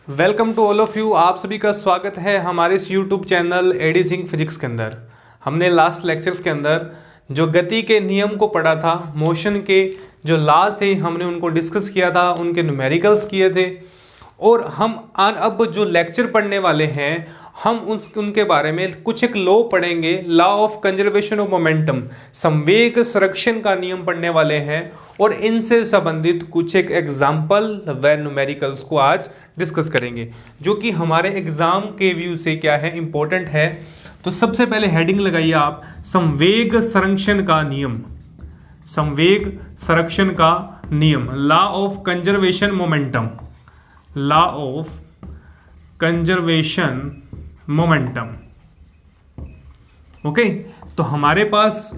Welcome to all of you. आप सभी का स्वागत है हमारे इस YouTube channel AD Singh physics के अंदर। हमने लास्ट लेक्चर्स के अंदर जो गति के नियम को पढ़ा था, मोशन के जो लॉ थे हमने उनको डिस्कस किया था, उनके न्यूमेरिकल्स किए थे। और हम अब जो लेक्चर पढ़ने वाले हैं हम उनके बारे में कुछ एक लॉ पढ़ेंगे, law of conservation of momentum, संवेग संरक्षण का नियम पढ़ने वाले हैं। और इनसे संबंधित कुछ एक एग्जाम्पल व न्यूमेरिकल्स को आज डिस्कस करेंगे, जो कि हमारे एग्जाम के व्यू से क्या है, इंपॉर्टेंट है। तो सबसे पहले हेडिंग लगाइए आप, संवेग संरक्षण का नियम। संवेग संरक्षण का नियम, law of conservation momentum, law of conservation momentum. Okay, तो हमारे पास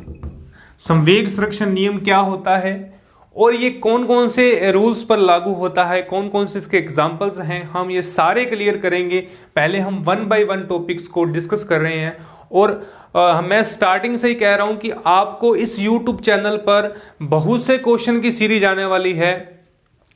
संवेग संरक्षण नियम क्या होता है और ये कौन कौन से रूल्स पर लागू होता है, कौन कौन से इसके एग्जांपल्स हैं, हम ये सारे क्लियर करेंगे। पहले हम वन बाय वन टॉपिक्स को डिस्कस कर रहे हैं। और मैं स्टार्टिंग से ही कह रहा हूं कि आपको इस यूट्यूब चैनल पर बहुत से क्वेश्चन की सीरीज आने वाली है।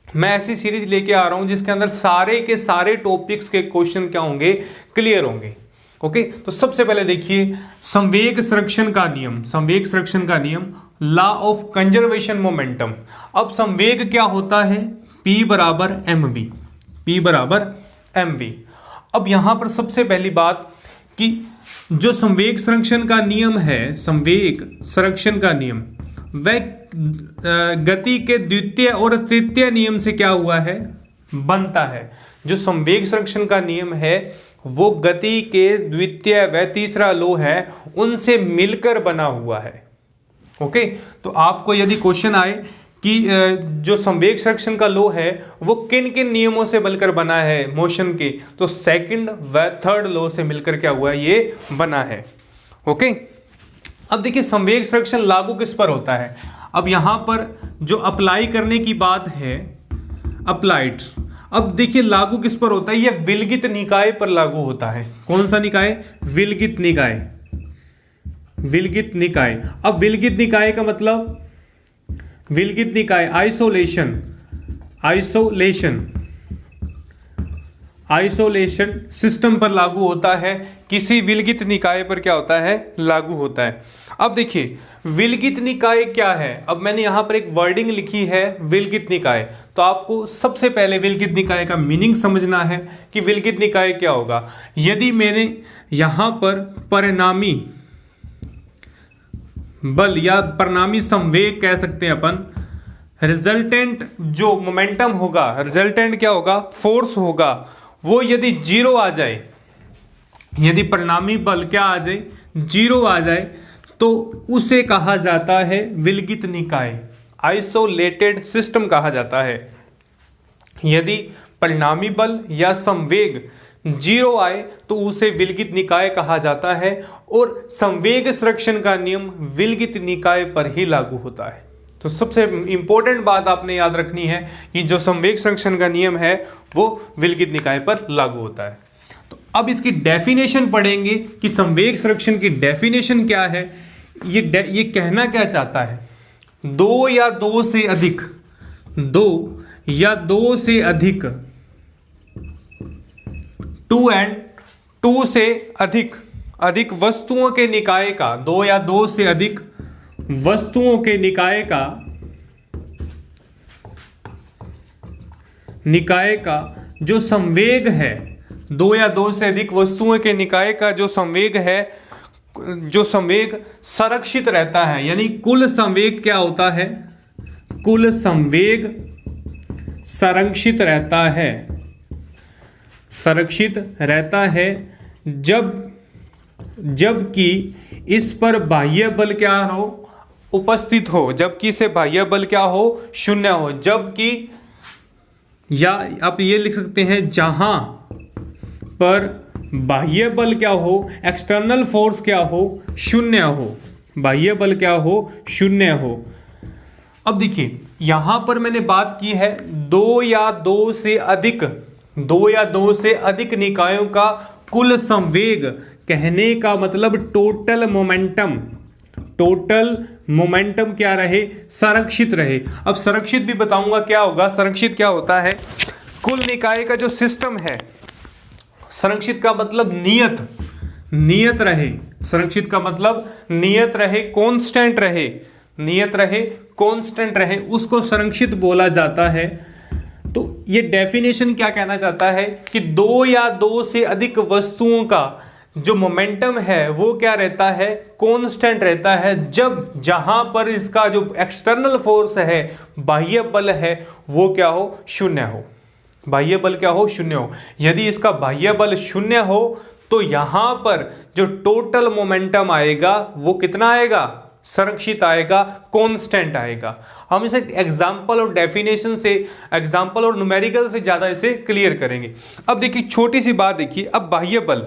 मैं ऐसी सीरीज लेके आ रहा हूं जिसके अंदर सारे के सारे टॉपिक्स के क्वेश्चन क्या होंगे, क्लियर होंगे। ओके, तो सबसे पहले देखिए संवेग संरक्षण का नियम। संवेग संरक्षण का नियम, लॉ ऑफ कंजर्वेशन मोमेंटम। अब संवेग क्या होता है, P बराबर mv, P बराबर mv। अब यहां पर सबसे पहली बात कि जो संवेग संरक्षण का नियम है, संवेग संरक्षण का नियम वह गति के द्वितीय और तृतीय नियम से क्या हुआ है, बनता है। जो संवेग संरक्षण का नियम है वो गति के द्वितीय व तीसरा लॉ है उनसे मिलकर बना हुआ है। ओके, तो आपको यदि क्वेश्चन आए कि जो संवेग संरक्षण का लॉ है वो किन किन नियमों से मिलकर बना है मोशन के, तो सेकंड व थर्ड लॉ से मिलकर क्या हुआ है, ये बना है। ओके, अब देखिए संवेग संरक्षण लागू किस पर होता है। अब यहां पर जो अप्लाई करने की बात है, अप्लाइड, अब देखिए लागू किस पर होता है, यह विलगित निकाय पर लागू होता है। कौन सा निकाय, विलगित निकाय, विलगित निकाय। अब विलगित निकाय का मतलब, विलगित निकाय आइसोलेशन, आइसोलेशन, आइसोलेशन सिस्टम पर लागू होता है। किसी विलगित निकाय पर क्या होता है, लागू होता है। अब देखिए विलगित निकाय क्या है। अब मैंने यहां पर एक वर्डिंग लिखी है विलगित निकाय, तो आपको सबसे पहले विलगित निकाय का मीनिंग समझना है कि विलगित निकाय क्या होगा। यदि मैंने यहां पर परिणामी बल या परिणामी संवेग कह सकते हैं अपन, रिजल्टेंट जो मोमेंटम होगा, रिजल्टेंट क्या होगा, फोर्स होगा, वो यदि जीरो आ जाए, यदि परिणामी बल क्या आ जाए, जीरो आ जाए, तो उसे कहा जाता है विलगित निकाय, आइसोलेटेड सिस्टम कहा जाता है। यदि परिणामी बल या संवेग जीरो आए तो उसे विलगित निकाय कहा जाता है। और संवेग संरक्षण का नियम विलगित निकाय पर ही लागू होता है। तो सबसे इंपॉर्टेंट बात आपने याद रखनी है कि जो संवेग संरक्षण का नियम है वो विलगित निकाय पर लागू होता है। तो अब इसकी डेफिनेशन पढ़ेंगे कि संवेग संरक्षण की डेफिनेशन क्या है। ये कहना क्या चाहता है, दो या दो से अधिक, दो या दो से अधिक, टू एंड टू से अधिक, अधिक वस्तुओं के निकाय का, दो या दो से अधिक वस्तुओं के निकाय का, निकाय का जो संवेग है, दो या दो से अधिक वस्तुओं के निकाय का जो संवेग है, जो संवेग संरक्षित रहता है। यानी कुल संवेग क्या होता है, कुल संवेग संरक्षित रहता है, संरक्षित रहता है जबकि इस पर बाह्य बल क्या हो, उपस्थित हो, जबकि से बाह्य बल क्या हो, शून्य हो। जबकि, या आप ये लिख सकते हैं जहां पर बाह्य बल क्या हो, एक्सटर्नल फोर्स क्या हो, शून्य हो, बाह्य बल क्या हो, शून्य हो। अब देखिए यहां पर मैंने बात की है दो या दो से अधिक, दो या दो से अधिक निकायों का कुल संवेग, कहने का मतलब टोटल मोमेंटम, टोटल मोमेंटम क्या रहे, संरक्षित रहे। अब संरक्षित भी बताऊंगा क्या होगा। संरक्षित क्या होता है, कुल निकाय का जो सिस्टम है, संरक्षित का मतलब नियत रहे, संरक्षित का मतलब नियत रहे, कांस्टेंट रहे, नियत रहे, कांस्टेंट रहे, उसको संरक्षित बोला जाता है। तो ये डेफिनेशन क्या कहना चाहता है कि दो या दो से अधिक वस्तुओं का जो मोमेंटम है वो क्या रहता है, कांस्टेंट रहता है, जब जहां पर इसका जो एक्सटर्नल फोर्स है, बाह्य बल है, वो क्या हो, शून्य हो। बाह्य बल क्या हो, शून्य हो। यदि इसका बाह्य बल शून्य हो तो यहां पर जो टोटल मोमेंटम आएगा वो कितना आएगा, संरक्षित आएगा, कांस्टेंट आएगा। हम इसे एग्जांपल और डेफिनेशन से, एग्जांपल और न्यूमेरिकल से ज्यादा इसे क्लियर करेंगे। अब देखिए छोटी सी बात देखिए, अब बाह्य बल,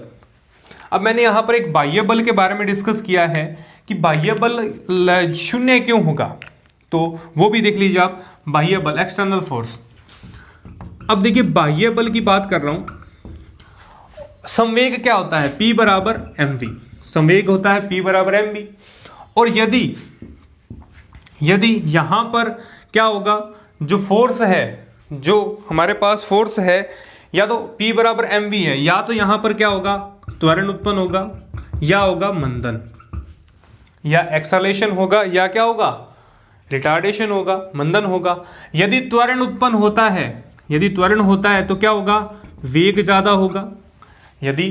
अब मैंने यहां पर एक बाह्य बल के बारे में डिस्कस किया है कि बाह्य बल शून्य क्यों होगा, तो वो भी देख लीजिए आप, बाह्य बल एक्सटर्नल फोर्स। अब देखिए बाह्य बल की बात कर रहा हूं, संवेग क्या होता है, P बराबर mv, संवेग होता है P बराबर mv। और यदि यहां पर क्या होगा, जो फोर्स है, जो हमारे पास फोर्स है, या तो P बराबर mv है, या तो यहां पर क्या होगा, त्वरण उत्पन्न होगा, या होगा मंदन, या एक्सेलेरेशन होगा, या क्या होगा, रिटार्डेशन होगा, मंदन होगा। यदि त्वरण उत्पन्न होता है, यदि त्वरण होता है तो क्या होगा, वेग ज्यादा होगा। यदि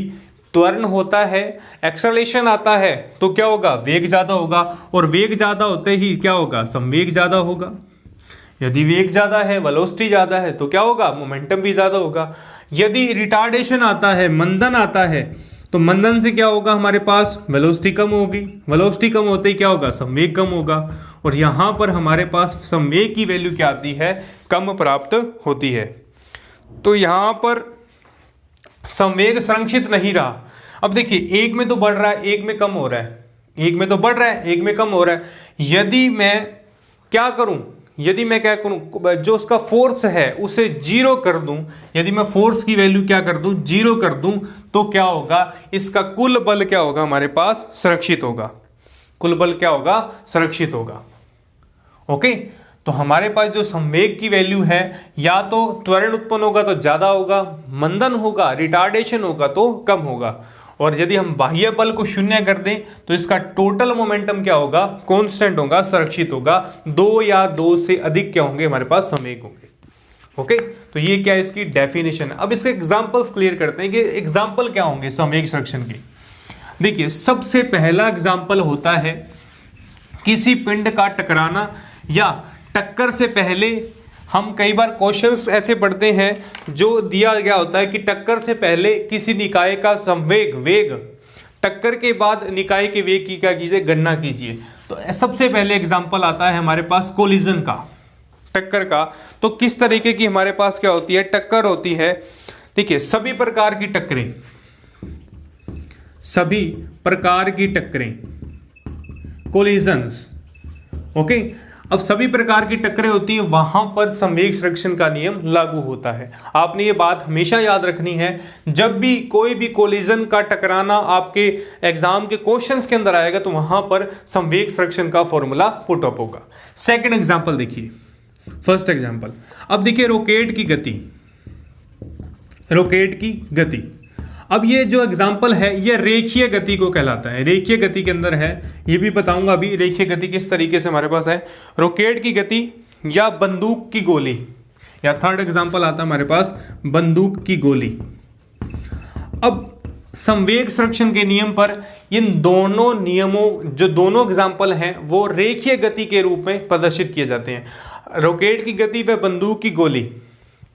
त्वरण होता है, एक्सेलेरेशन आता है, तो क्या होगा, वेग ज्यादा होगा, और वेग ज्यादा होते ही क्या होगा, संवेग ज्यादा होगा। यदि वेग ज्यादा है, वेलोसिटी ज्यादा है, तो क्या होगा, मोमेंटम भी ज्यादा होगा। यदि रिटार्डेशन आता है, मंदन आता है, तो मंदन से क्या होगा, हमारे पास वेलोसिटी कम होगी, वेलोसिटी कम होते ही क्या होगा, संवेग कम होगा, और यहां पर हमारे पास संवेग की वैल्यू क्या आती है, कम प्राप्त होती है। तो यहां पर संवेग संरक्षित नहीं रहा। अब देखिए एक में तो बढ़ रहा है, एक में कम हो रहा है, एक में तो बढ़ रहा है, एक में कम हो रहा है। यदि मैं क्या करूं, यदि मैं क्या करूं, जो उसका फोर्स है उसे जीरो कर दूं, यदि मैं फोर्स की वैल्यू क्या कर दूं, जीरो कर दूं, तो क्या होगा, इसका कुल बल क्या होगा, हमारे पास संरक्षित होगा, कुल बल क्या होगा, संरक्षित होगा। ओके, तो हमारे पास जो संवेग की वैल्यू है, या तो त्वरण उत्पन्न होगा तो ज्यादा होगा, मंदन होगा, रिटार्डेशन होगा तो कम होगा। और यदि हम बाह्य बल को शून्य कर दें तो इसका टोटल मोमेंटम क्या होगा, कांस्टेंट होगा, संरक्षित होगा। दो या दो से अधिक क्या होंगे, हमारे पास संवेग होंगे। ओके, तो ये क्या है, इसकी डेफिनेशन है। अब इसके एग्जांपल्स क्लियर करते हैं कि एग्जांपल क्या होंगे संवेग संरक्षण के। देखिए सबसे पहला एग्जांपल होता है किसी पिंड का टकराना, या टक्कर से पहले हम कई बार क्वेश्चंस ऐसे पढ़ते हैं जो दिया गया होता है कि टक्कर से पहले किसी निकाय का संवेग, वेग, टक्कर के बाद निकाय के वेग की क्या कीजिए, गणना कीजिए। तो सबसे पहले एग्जांपल आता है हमारे पास कोलिजन का, टक्कर का। तो किस तरीके की हमारे पास क्या होती है, टक्कर होती है। देखिए सभी प्रकार की टक्करें, सभी प्रकार की टक्करें, कोलिजन्स। ओके, अब सभी प्रकार की टक्करें होती हैं, वहां पर संवेग संरक्षण का नियम लागू होता है। आपने ये बात हमेशा याद रखनी है, जब भी कोई भी कोलिजन का टकराना आपके एग्जाम के क्वेश्चंस के अंदर आएगा तो वहां पर संवेग संरक्षण का फॉर्मूला पुट अप होगा। सेकंड एग्जांपल देखिए, फर्स्ट एग्जांपल। अब देखिए रॉकेट की गति, रॉकेट की गति। अब ये जो एग्जाम्पल है ये रेखीय गति को कहलाता है, रेखीय गति के अंदर है, ये भी बताऊंगा अभी रेखीय गति किस तरीके से हमारे पास है। रॉकेट की गति या बंदूक की गोली, या थर्ड एग्जाम्पल आता है हमारे पास बंदूक की गोली। अब संवेग संरक्षण के नियम पर इन दोनों नियमों, जो दोनों एग्जाम्पल हैं वो रेखीय गति के रूप में प्रदर्शित किए जाते हैं। रॉकेट की गति व बंदूक की गोली,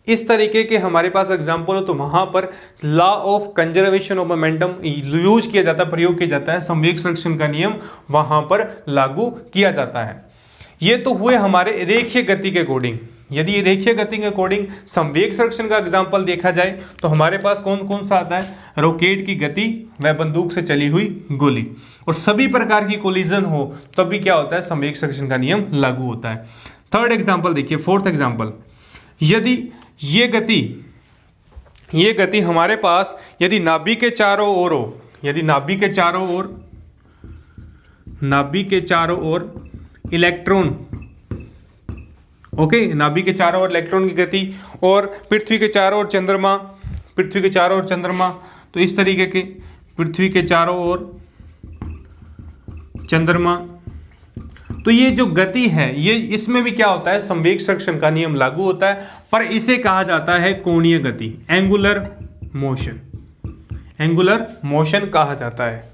इस तरीके के हमारे पास एग्जाम्पल हो तो वहां पर law of conservation of momentum use किया जाता है, प्रयोग किया जाता है, संवेग संरक्षण का नियम वहां पर लागू किया जाता है। ये तो हुए हमारे रेखीय गति के अकॉर्डिंग। यदि रेखीय गति के अकॉर्डिंग संवेग संरक्षण का एग्जाम्पल देखा जाए तो हमारे पास कौन कौन सा आता है, रॉकेट की गति व बंदूक से चली हुई गोली। और सभी प्रकार की कोलिजन हो तब भी क्या होता है, संवेग संरक्षण का नियम लागू होता है। थर्ड एग्जाम्पल देखिए, फोर्थ एग्जाम्पल। यदि ये गति हमारे पास यदि नाभि के चारों ओर हो, यदि नाभि के चारों ओर इलेक्ट्रॉन ओके, नाभि के चारों ओर इलेक्ट्रॉन की गति, और पृथ्वी के चारों ओर चंद्रमा, पृथ्वी के चारों ओर चंद्रमा, तो इस तरीके के पृथ्वी के चारों ओर चंद्रमा। तो ये जो गति है, ये इसमें भी क्या होता है, संवेग संरक्षण का नियम लागू होता है, पर इसे कहा जाता है कोणीय गति, एंगुलर मोशन, एंगुलर मोशन कहा जाता है।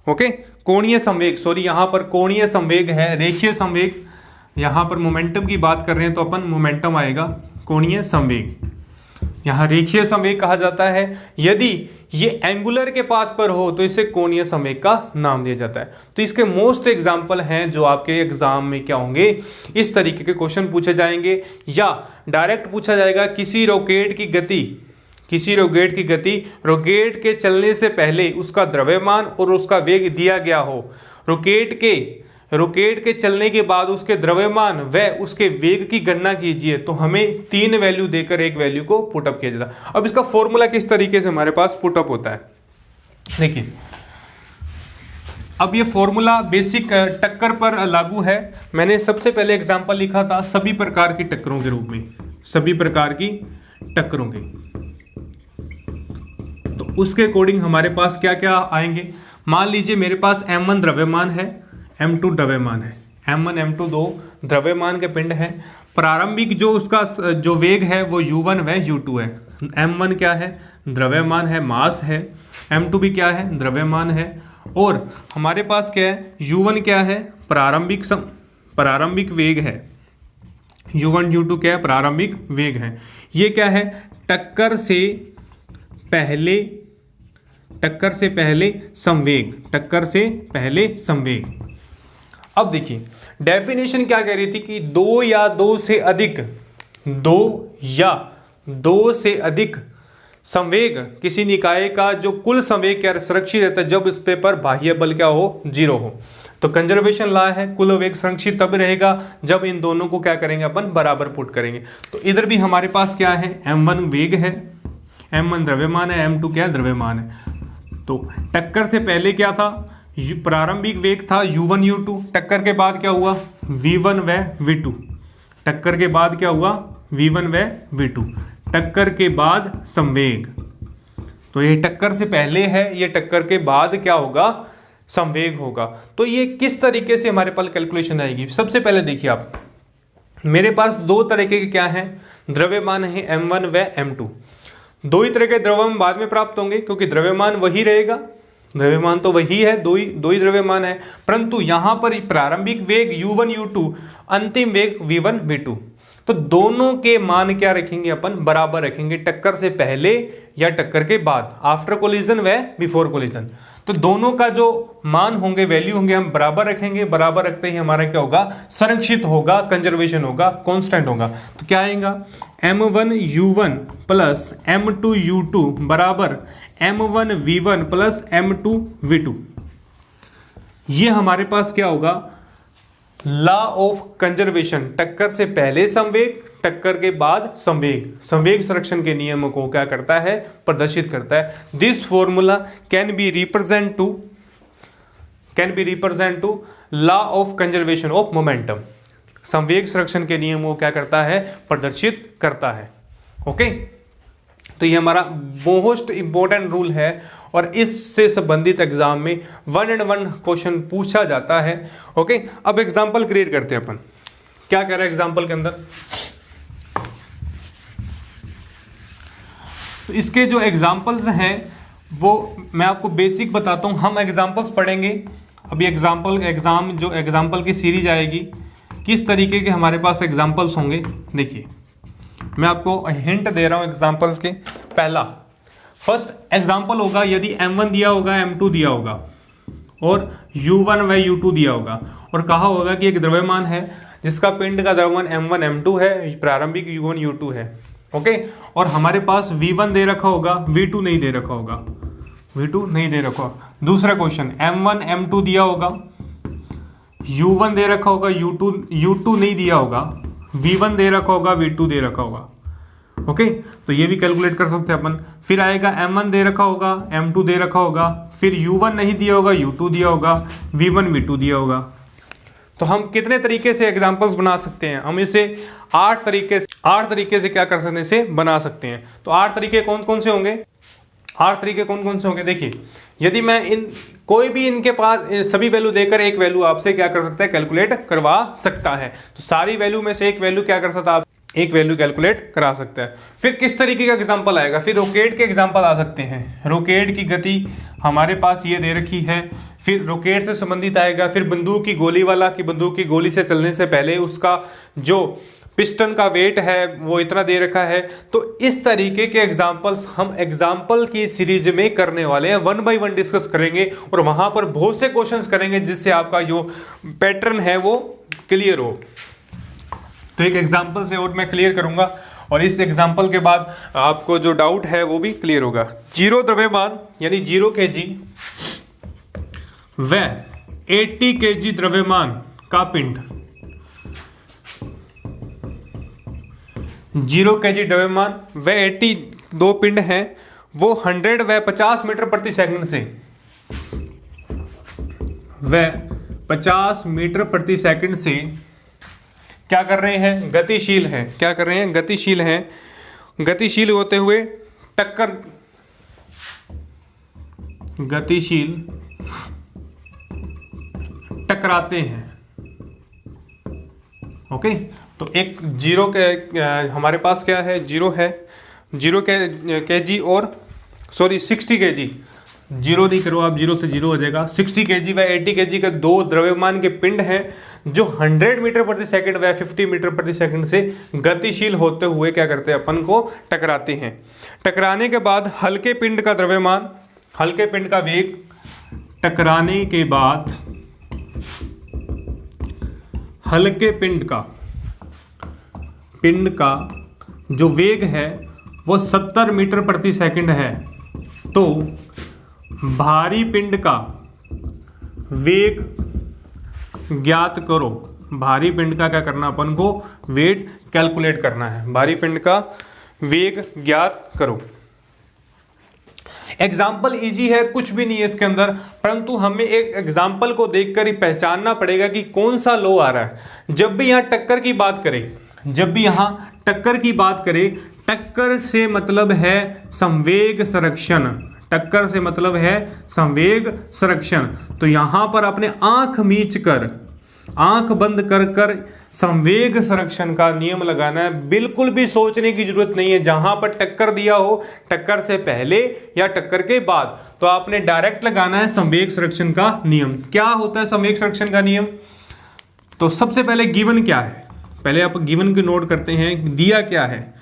ओके, कोणीय संवेग, सॉरी यहां पर कोणीय संवेग है, रेखीय संवेग, यहां पर मोमेंटम की बात कर रहे हैं तो अपन मोमेंटम आएगा, कोणीय संवेग यहां रेखीय संवेग कहा जाता है। यदि ये एंगुलर के पाथ पर हो तो इसे कोणीय संवेग का नाम दिया जाता है। तो इसके मोस्ट एग्जांपल हैं जो आपके एग्जाम में क्या होंगे, इस तरीके के क्वेश्चन पूछे जाएंगे, या डायरेक्ट पूछा जाएगा किसी रॉकेट की गति, किसी रॉकेट की गति रॉकेट के चलने से पहले उसका द्रव्यमान और उसका वेग दिया गया हो, रॉकेट के चलने के बाद उसके द्रव्यमान व उसके वेग की गणना कीजिए, तो हमें 3 वैल्यू देकर एक वैल्यू को पुटअप किया जाता है। अब इसका फॉर्मूला किस तरीके से हमारे पास पुटअप होता है, देखिए अब ये फॉर्मूला बेसिक टक्कर पर लागू है। मैंने सबसे पहले एग्जांपल लिखा था सभी प्रकार की टक्करों के रूप में, सभी प्रकार की टक्करों के, तो उसके अकॉर्डिंग हमारे पास क्या क्या आएंगे। मान लीजिए मेरे पास m1 द्रव्यमान है, m2 द्रव्यमान है, m1 m2 दो द्रव्यमान के पिंड हैं। प्रारंभिक जो उसका जो वेग है वो u1 व u2 है। m1 क्या है, द्रव्यमान है, मास है, m2 भी क्या है, द्रव्यमान है, और हमारे पास क्या है, u1 क्या है, प्रारंभिक वेग है, u1 u2 क्या है, प्रारंभिक वेग है। ये क्या है, टक्कर से पहले संवेग, टक्कर से पहले संवेग। अब देखिए डेफिनेशन क्या कह रही थी कि दो या दो से अधिक संवेग किसी निकाय का जो कुल संवेग क्या संरक्षित रहता है जब इस पे पर बाह्य बल क्या हो, 0 हो। तो कंजर्वेशन लॉ है, कुल वेग संरक्षित तब रहेगा जब इन दोनों को क्या करेंगे, अपन बराबर पुट करेंगे। तो इधर भी हमारे पास क्या है, m1 वेग है, m1 द्रव्यमान है, m2 क्या द्रव्यमान है। तो टक्कर से पहले क्या था, प्रारंभिक वेग था u1 u2, टक्कर के बाद क्या हुआ, v1 व v2, टक्कर के बाद क्या हुआ, v1 व v2, टक्कर के बाद संवेग। तो ये टक्कर से पहले है, ये टक्कर के बाद क्या होगा, संवेग होगा। तो ये किस तरीके से हमारे पास कैलकुलेशन आएगी। सबसे पहले देखिए आप, मेरे पास दो तरीके के क्या हैं, द्रव्यमान है m1 व m2। दो ही तरह के द्रव्यमान बाद में प्राप्त होंगे क्योंकि द्रव्यमान वही रहेगा, द्रव्यमान तो वही है, दो ही द्रव्यमान है, परंतु यहां पर प्रारंभिक वेग u1 u2, अंतिम वेग v1 v2। तो दोनों के मान क्या रखेंगे, अपन बराबर रखेंगे, टक्कर से पहले या टक्कर के बाद, आफ्टर कोलिजन व बिफोर कोलिजन। तो दोनों का जो मान होंगे, वैल्यू होंगे, हम बराबर रखेंगे। बराबर रखते ही हमारा क्या होगा, संरक्षित होगा, कंजर्वेशन होगा, कांस्टेंट होगा। तो क्या आएगा, m1 u1 plus m2 u2 बराबर m1 v1 plus m2 v2। ये हमारे पास क्या होगा, लॉ ऑफ कंजर्वेशन, टक्कर से पहले संवेग, टक्कर के बाद संवेग, संवेग संरक्षण के नियमों को क्या करता है, प्रदर्शित करता है। This formula can be represent to law of conservation of momentum, संवेग संरक्षण के नियमों को क्या करता है, प्रदर्शित करता है। ओके, तो ये हमारा मोस्ट इंपॉर्टेंट रूल है और इससे संबंधित एग्जाम में 1 and 1 क्वेश्चन पूछा जाता है। ओके, अब एग्जांपल क्रिएट करते हैं अपन, क्या कह रहा है एग्जांपल के अंदर। तो इसके जो एग्जांपल्स हैं वो मैं आपको बेसिक बताता हूं, हम एग्जांपल्स पढ़ेंगे अभी। एग्जाम्पल की सीरीज आएगी, किस तरीके के हमारे पास एग्जांपल्स होंगे। देखिए मैं आपको हिंट दे रहा हूं एग्जांपल्स के। पहला फर्स्ट एग्जांपल होगा, यदि m1 दिया होगा, m2 दिया होगा और u1 व u2 दिया होगा, और कहा होगा कि एक द्रव्यमान है जिसका पिंड का द्रव्यमान m1 m2 है, प्रारंभिक u1 u2 है। ओके, और हमारे पास v1 दे रखा होगा, v2 नहीं दे रखा होगा, v2 नहीं दे रखा। दूसरा क्वेश्चन m1 m2 दिया होगा, u1 दे रखा होगा, u2 नहीं दिया होगा, v1 दे रखा होगा, v2 दे रखा होगा। ओके, तो ये भी कैलकुलेट कर सकते हैं अपन। फिर आएगा m1 दे रखा होगा, m2 दे रखा होगा, फिर u1 नहीं दिया होगा, u2 दिया होगा, v1 v2 दिया होगा। तो हम कितने तरीके से एग्जाम्पल्स बना सकते हैं? हम इसे 8 तरीके से क्या कर सकते हैं, इसे बना सकते हैं। तो 8 तरीके कौन कौन से होंगे? 8 तरीके कौन कौन से होंगे? देखिए, यदि मैं कोई भी इनके पास सभी वैल्यू देकर एक वैल्यू आपसे क्या कर सकता है, कैलकुलेट करवा सकता है। तो सारी वैल्यू में से एक वैल्यू क्या कर सकता है, एक वैल्यू कैलकुलेट करा सकता है। फिर किस तरीके का एग्जांपल आएगा? फिर रॉकेट के एग्जांपल आ सकते हैं। रॉकेट की गति हमारे पास ये दे रखी है, फिर रॉकेट से संबंधित आएगा। फिर बंदूक की गोली वाला कि बंदूक की गोली से चलने से पहले उसका जो पिस्टन का वेट है वो इतना दे रखा है। तो इस तरीके के एग्जाम्पल्स हम एग्जाम्पल की सीरीज में करने वाले हैं, 1 बाय 1 डिस्कस करेंगे और वहां पर बहुत से क्वेश्चंस करेंगे जिससे आपका जो पैटर्न है वो क्लियर हो। तो एक एग्जाम्पल से और मैं क्लियर करूंगा और इस एग्जाम्पल के बाद आपको जो डाउट है वो भी क्लियर होगा। 0 द्रव्यमान यानी 0 kg व 80 kg द्रव्यमान का पिंड, 0 kg द्रव्यमान व 80 दो पिंड हैं, वो 100 व 50 मीटर प्रति सेकंड से व 50 मीटर प्रति सेकंड से क्या कर रहे हैं, गतिशील हैं। क्या कर रहे हैं, गतिशील हैं। गतिशील होते हुए टकराते हैं। ओके, तो एक 0 के हमारे पास क्या है, 0 है, 0 kg और 60 kg, 0 नहीं करो आप, 0 से 0 हो जाएगा। 60 kg व 80 kg के दो द्रव्यमान के पिंड हैं जो 100 मीटर प्रति सेकंड व 50 मीटर प्रति सेकंड से गतिशील होते हुए क्या करते हैं, अपन को टकराते हैं। टकराने के बाद हल्के पिंड का द्रव्यमान, हल्के पिंड का वेग, टकराने के बाद हल्के पिंड का जो वेग है वो 70 मीटर प्रति सेकंड है। तो भारी पिंड का वेग ज्ञात करो। भारी पिंड का क्या करना, अपन को वेट कैलकुलेट करना है। भारी पिंड का वेग ज्ञात करो। एग्जाम्पल इजी है, कुछ भी नहीं है इसके अंदर, परंतु हमें एक एग्जाम्पल को देखकर ही पहचानना पड़ेगा कि कौन सा लॉ आ रहा है। जब भी यहां टक्कर की बात करें, टक्कर से मतलब है संवेग संरक्षण। टक्कर से मतलब है संवेग संरक्षण। तो यहां पर अपने आंख बंद कर संवेग संरक्षण का नियम लगाना है। बिल्कुल भी सोचने की जरूरत नहीं है। जहां पर टक्कर दिया हो, टक्कर से पहले या टक्कर के बाद, तो आपने डायरेक्ट लगाना है संवेग संरक्षण का नियम। क्या होता है संवेग संरक्षण का नियम? तो सबसे पहले गिवन क्या है, पहले आप गिवन को नोट करते हैं। दिया क्या है,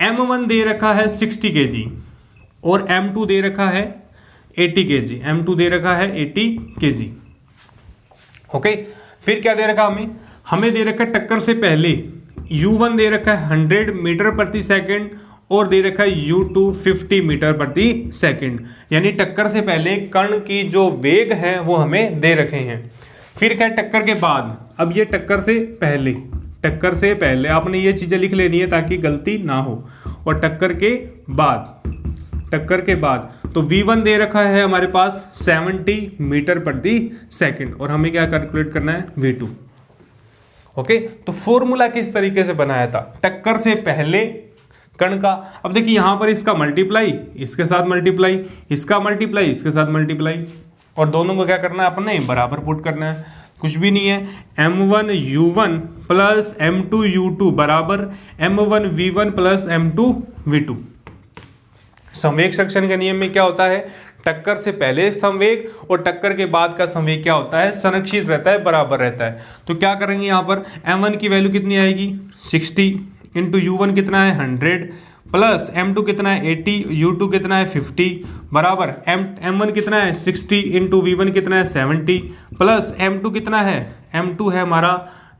M1 दे रखा है 60 kg और M2 दे रखा है 80 kg। M2 दे रखा है 80 kg। ओके, फिर क्या दे रखा हमें दे रखा है टक्कर से पहले U1 दे रखा है 100 मीटर प्रति सेकंड और दे रखा है U2 50 मीटर प्रति सेकंड। यानी टक्कर से पहले कण की जो वेग है वो हमें दे रखे हैं। फिर क्या टक्कर के बाद, अब ये टक्कर से पहले आपने ये चीजें लिख लेनी है ताकि गलती ना हो। और टक्कर के बाद तो V1 दे रखा है हमारे पास 70 मीटर प्रति सेकंड और हमें क्या कैलकुलेट करना है, V2। ओके, तो फॉर्मूला किस तरीके से बनाया था, टक्कर से पहले कण का। अब देखिए यहां पर इसका मल्टीप्लाई इसके साथ मल्टीप्लाई, इसका मल्टीप्लाई इसके साथ मल्टीप्लाई, और दोनों को क्या करना है, अपने बराबर पुट करना है। कुछ भी नहीं है, M1 U1 plus M2 U2 बराबर M1 V1 plus M2 V2। संवेग संरक्षण के नियम में क्या होता है, टक्कर से पहले संवेग और टक्कर के बाद का संवेग क्या होता है, संरक्षित रहता है, बराबर रहता है। तो क्या करेंगे यहाँ पर, M1 की वैल्यू कितनी आएगी 60 इंटू U1 कितना है 100 प्लस M2 कितना है 80, U2 कितना है 50 बराबर M1 कितना है 60 इंटू V1 कितना है 70 प्लस M2 कितना है, M2 है हमारा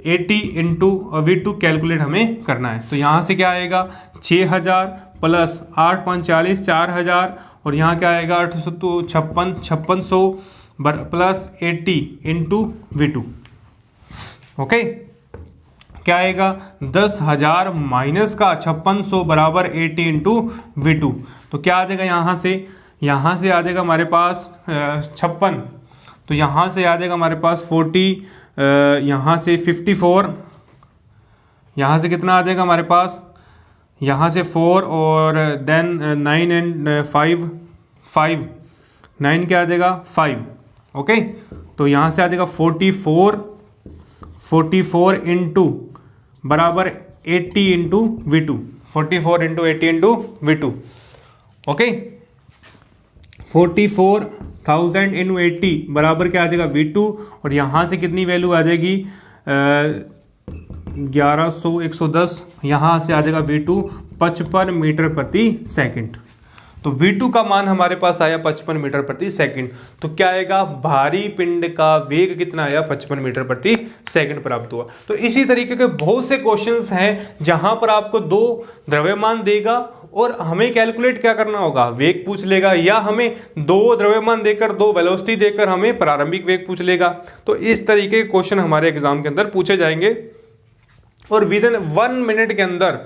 80 इंटू V2 कैलकुलेट हमें करना है। तो यहाँ से क्या आएगा 6000 प्लस 8 5 40 4000 और यहाँ क्या आएगा 5600 प्लस 80 इंटू V2। ओके, क्या आएगा 10,000 माइनस का 5600 बराबर 80 इंटू V2। तो क्या आ जाएगा, यहाँ से आ जाएगा हमारे पास 56, तो यहाँ से आ जाएगा हमारे पास 40 यहाँ से 54, यहाँ से कितना आ जाएगा हमारे पास, यहाँ से 4 और देन 9 एंड 5, 9 क्या आ जाएगा 5, ओके। तो यहाँ से आ जाएगा 44 इंटू बराबर 80 into V2, 44 into 80 into V2, okay. 44,000 into 80 बराबर क्या आ जाएगा V2, और यहाँ से कितनी वैल्यू आ जाएगी 1100, 110, यहाँ से आ जाएगा V2 55 मीटर प्रति सेकंड। तो V2 का मान हमारे पास आया 55 मीटर प्रति सेकंड। तो क्या आएगा, भारी पिंड का वेग कितना आया, 55 मीटर प्रति सेकंड प्राप्त हुआ। तो इसी तरीके के बहुत से क्वेश्चंस हैं जहां पर आपको दो द्रव्यमान देगा और हमें कैलकुलेट क्या करना होगा, वेग पूछ लेगा, या हमें दो द्रव्यमान देकर, दो वेलोसिटी देकर हमें प्रारंभिक वेग पूछ लेगा। तो इस तरीके के क्वेश्चन हमारे एग्जाम के अंदर पूछे जाएंगे। और विद इन 1 मिनट के अंदर,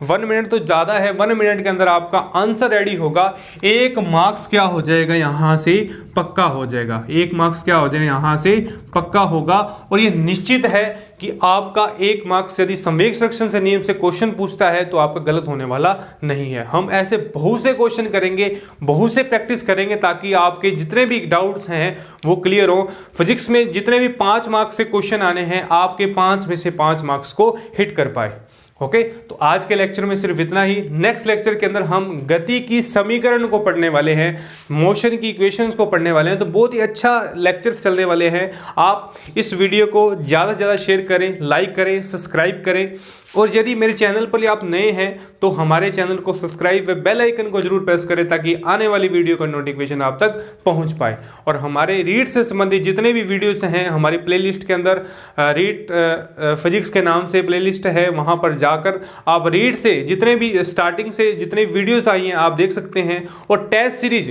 1 मिनट तो ज़्यादा है, 1 मिनट के अंदर आपका आंसर रेडी होगा। 1 मार्क्स क्या हो जाएगा, यहाँ से पक्का हो जाएगा, 1 मार्क्स क्या हो जाएगा, यहाँ से पक्का होगा। और ये निश्चित है कि आपका 1 मार्क्स यदि संवेग संरक्षण से नियम से क्वेश्चन पूछता है तो आपका गलत होने वाला नहीं है। हम ऐसे बहुत से क्वेश्चन करेंगे, बहुत से प्रैक्टिस करेंगे, ताकि आपके जितने भी डाउट्स हैं वो क्लियर हो। फिजिक्स में जितने भी 5 मार्क्स से क्वेश्चन आने हैं, आपके 5 में से 5 मार्क्स को हिट कर पाए। ओके, तो आज के लेक्चर में सिर्फ इतना ही। नेक्स्ट लेक्चर के अंदर हम गति की समीकरण को पढ़ने वाले हैं, मोशन की इक्वेशंस को पढ़ने वाले हैं। तो बहुत ही अच्छा लेक्चर्स चलने वाले हैं। आप इस वीडियो को ज़्यादा से ज़्यादा शेयर करें, लाइक करें, सब्सक्राइब करें। और यदि मेरे चैनल पर आप नए हैं तो हमारे चैनल को सब्सक्राइब व बेल आइकन को जरूर प्रेस करें, ताकि आने वाली वीडियो का नोटिफिकेशन आप तक पहुंच पाए। और हमारे रीड से संबंधित जितने भी वीडियोस हैं हमारी प्लेलिस्ट के अंदर, रीड फिजिक्स के नाम से प्लेलिस्ट है, वहां पर जाकर आप रीड से जितने भी स्टार्टिंग से जितने वीडियोस आई हैं आप देख सकते हैं। और टेस्ट सीरीज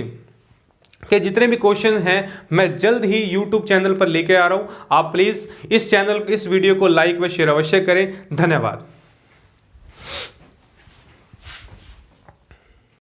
के जितने भी क्वेश्चन हैं मैं जल्द ही YouTube चैनल पर लेके आ रहा हूं। आप प्लीज़ इस वीडियो को लाइक व शेयर अवश्य करें। धन्यवाद।